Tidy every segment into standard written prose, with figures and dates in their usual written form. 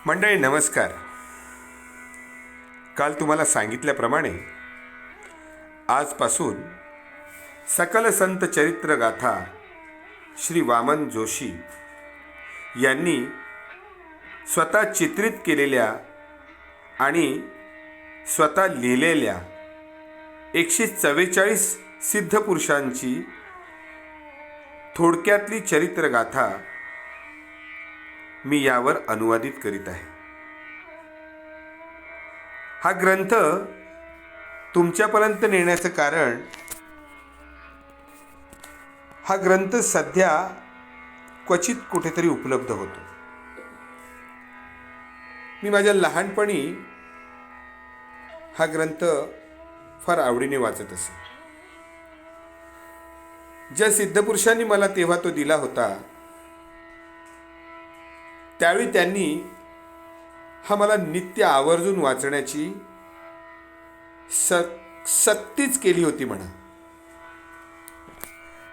मंडळी नमस्कार. काल तुम्हाला सांगितल्याप्रमाणे आजपासून सकल संत चरित्र गाथा श्री वामन जोशी यांनी स्वतः चित्रित केलेल्या आणि स्वतः लिहिलेल्या 144 सिद्ध पुरुषांची थोडक्यातली चरित्रगाथा मी यावर अनुवादित करीत आहे. हा ग्रंथ तुमच्यापर्यंत नेण्याचं कारण, हा ग्रंथ सध्या क्वचित कुठेतरी उपलब्ध होतो. मी माझ्या लहानपणी हा ग्रंथ फार आवडीने वाचत असे. ज्या सिद्धपुरुषांनी मला तेव्हा तो दिला होता, त्यावेळी त्यांनी हा मला नित्य आवर्जून वाचण्याची सक्तीच केली होती म्हणा.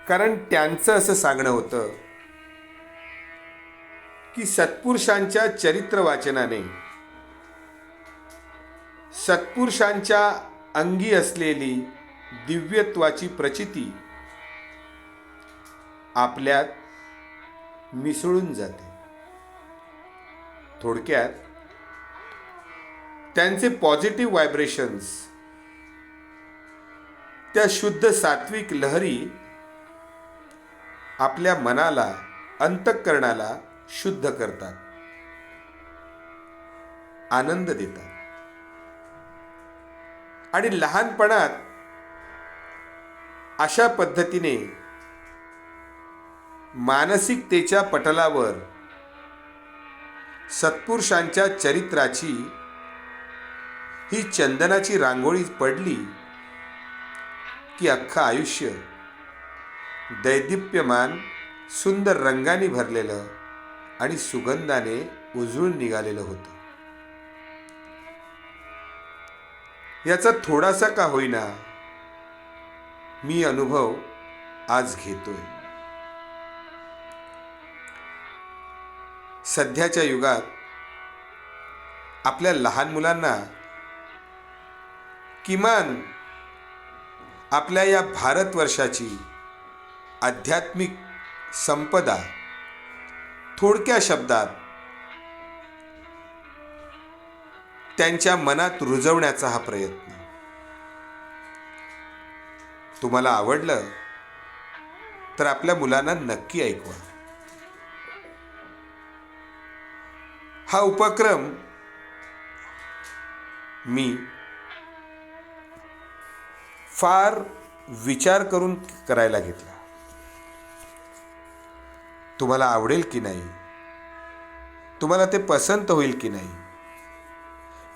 कारण त्यांचं असं सांगणं होतं की सत्पुरुषांच्या चरित्र वाचनाने सत्पुरुषांच्या अंगी असलेली दिव्यत्वाची प्रचिती आपल्यात मिसळून जाते. थोडक्यात त्यांचे पॉझिटिव्ह व्हायब्रेशन्स, त्या शुद्ध सात्विक लहरी आपल्या मनाला, अंतःकरणाला शुद्ध करतात, आनंद देतात. आणि लहानपणात अशा पद्धतीने मानसिकतेच्या पटलावर सत्पुरुषांच्या चरित्राची ही चंदनाची रांगोळी पडली की अख्खं आयुष्य दैदिप्यमान सुंदर रंगाने भरलेलं आणि सुगंधाने उजळून निघालेलं होतं. याचा थोडासा का होईना मी अनुभव आज घेतोय. सध्याच्या युगात आपल्या लहान मुलांना किमान आपल्या या भारतवर्षाची आध्यात्मिक संपदा थोडक्या शब्दात त्यांच्या मनात रुजवण्याचा हा प्रयत्न. तुम्हाला आवडलं तर आपल्या मुलांना नक्की ऐकवा. हा उपक्रम मी फार विचार करून करायला घेतला. तुम्हाला आवडेल की नाही, तुम्हाला ते पसंत होईल की नाही,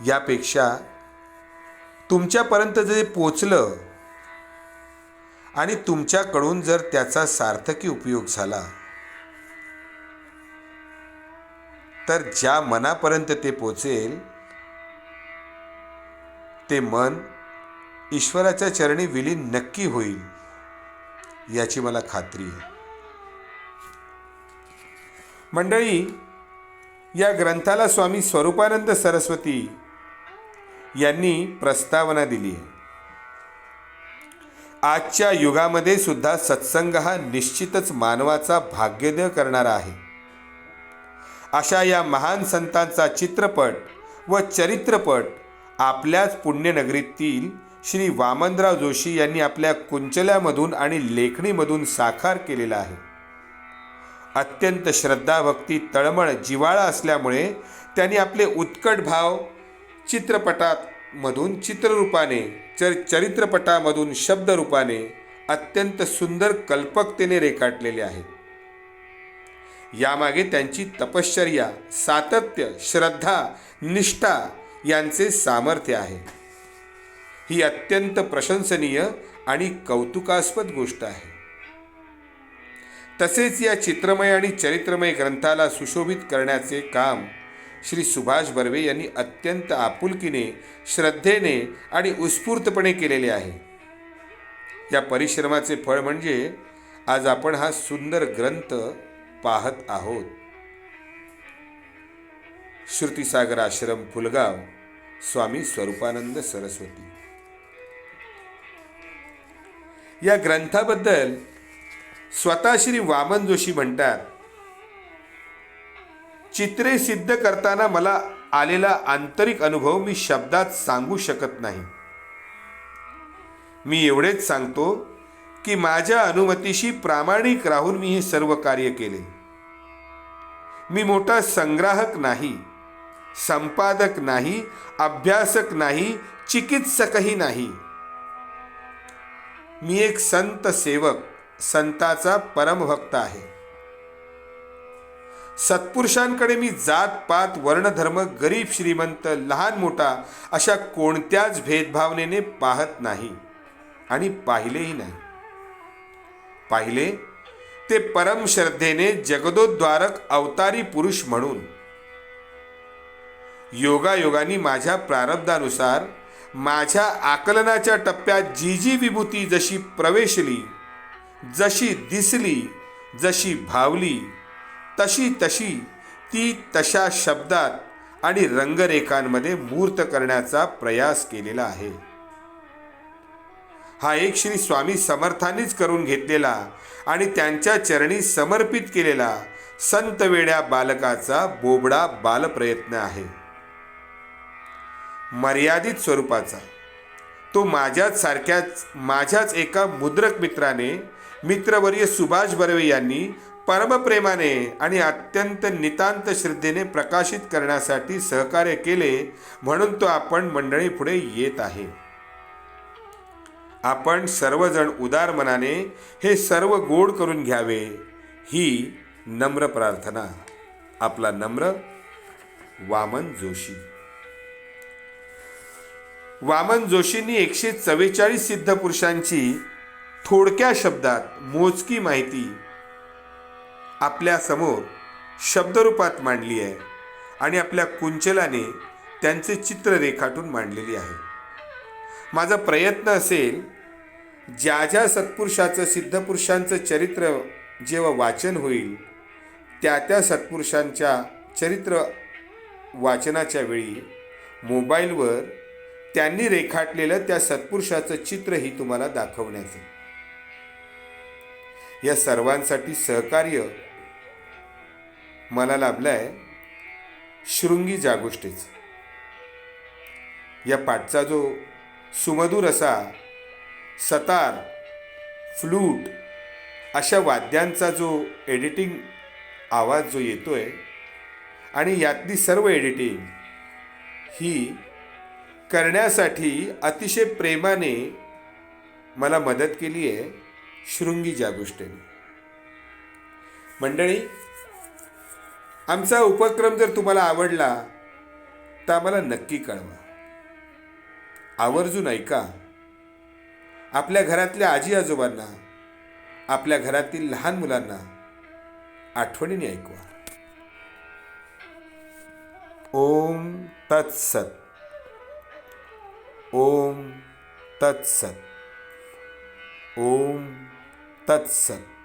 यापेक्षा तुमच्यापर्यंत जे पोचलं आणि तुमच्याकडून जर त्याचा सार्थकी उपयोग झाला तर ज्या मनापर्यंत ते पोचेल ते मन ईश्वराच्या चरणी विलीन नक्की होईल, याची मला खात्री आहे. मंडळी, या ग्रंथाला स्वामी स्वरूपानंद सरस्वती यांनी प्रस्तावना दिली आहे. आजच्या युगामध्ये सुद्धा सत्संग हा निश्चितच मानवाचा भाग्योदय करणारा आहे. अशा या महान संतांचा चित्रपट व चरित्रपट आपल्याच पुण्यनगरीतील श्री वामनराव जोशी यांनी आपल्या कुंचल्यामधून आणि लेखणीमधून साकार केलेला आहे. अत्यंत श्रद्धा, भक्ती, तळमळ, जिव्हाळा असल्यामुळे त्यांनी आपले उत्कट भाव चित्रपटामधून चित्ररूपाने, चरित्रपटामधून शब्दरूपाने अत्यंत सुंदर कल्पकतेने रेखाटलेले आहेत. यामागे त्यांची तपश्चर्या, सातत्य, श्रद्धा, निष्ठा यांचे सामर्थ्य आहे. ही अत्यंत प्रशंसनीय आणि कौतुकास्पद गोष्ट आहे. तसेच या चित्रमय आणि चरित्रमय ग्रंथाला सुशोभित करण्याचे काम श्री सुभाष बर्वे यांनी अत्यंत आपुलकीने, श्रद्धेने आणि उत्स्फूर्तपणे केलेले आहे. या परिश्रमाचे फळ म्हणजे आज आपण हा सुंदर ग्रंथ पाहत आहोत. श्रुतीसागर आश्रम फुलगाव, स्वामी स्वरूपानंद सरस्वती. या ग्रंथाबद्दल स्वतः श्री वामन जोशी म्हणतात, चित्रे सिद्ध करताना मला आलेला आंतरिक अनुभव मी शब्दात सांगू शकत नाही. मी एवढेच सांगतो की माझ्या अनुमतीशी प्रामाणिक राहून मी हे सर्व कार्य केले. मी मोठा संग्राहक नाही, संपादक नाही, अभ्यासक नाही, चिकित्सकही नाही. मी एक संत सेवक, संताचा परमभक्त आहे. सत्पुरुषांकडे मी जात पात वर्ण धर्म गरीब श्रीमंत लहान मोठा अशा कोणत्याच भेदभावनेने पाहत नाही आणि पाहिलेही नाही. पाहिले ते परम श्रद्धेने जगदोद्धारक अवतारी पुरुष म्हणून. योगायोगाने माझ्या प्रारब्धानुसार माझ्या आकलनाच्या टप्प्यात जी जी विभूती जशी प्रवेशली, जशी दिसली, जशी भावली, तशी तशी ती तशा शब्दात आणि रंगरेखांमध्ये मूर्त करण्याचा प्रयास केलेला आहे. हा एक श्री स्वामी समर्थांनीच करून घेतलेला आणि त्यांच्या चरणी समर्पित केलेला संत वेड्या बालकाचा बोबडा बालप्रयत्न आहे. मर्यादित स्वरूपाचा तो माझ्याच एका मुद्रक मित्राने, मित्रवर्य सुभाष बर्वे यांनी परमप्रेमाने आणि अत्यंत नितांत श्रद्धेने प्रकाशित करण्यासाठी सहकार्य केले, म्हणून तो आपण मंडळी पुढे येत आहे. आपण सर्वजण उदार मनाने हे सर्व गोड करून घ्यावे, ही नम्र प्रार्थना. आपला नम्र वामन जोशी. वामन जोशींनी 144 सिद्ध पुरुषांची थोडक्या शब्दात मोजकी माहिती आपल्या समोर शब्दरूपात मांडली आहे आणि आपल्या कुंचलाने त्यांचे चित्र रेखाटून मांडलेली आहे. माझा प्रयत्न असेल, ज्या ज्या सत्पुरुषाचं सिद्धपुरुषांचं चरित्र जेव्हा वाचन होईल, त्या सत्पुरुषांच्या चरित्र वाचनाच्या वेळी मोबाईलवर त्यांनी रेखाटलेलं त्या सत्पुरुषाचं चित्रही तुम्हाला दाखवण्याचं. या सर्वांसाठी सहकार्य मला लाभलंय शृंगी जागोष्टेच. या पाठचा जो सुमधुर असा सतार, फ्लूट अशा वाद्यांचा जो एडिटिंग आवाज जो येतोय आणि यातली सर्व एडिटिंग ही करण्यासाठी अतिशय प्रेमाने मला मदत केली आहे शृंगी जागोष्टेने. मंडळी, आमचा उपक्रम जर तुम्हाला आवडला तर आम्हाला नक्की कळवा. आवर्जून ऐका. आपल्या घरातल्या आजी आजोबांना, आपल्या घरातील लहान मुलांना आठवणीने ऐकवा. ओम तत्सत. ओम तत्सत. ओम तत्सत.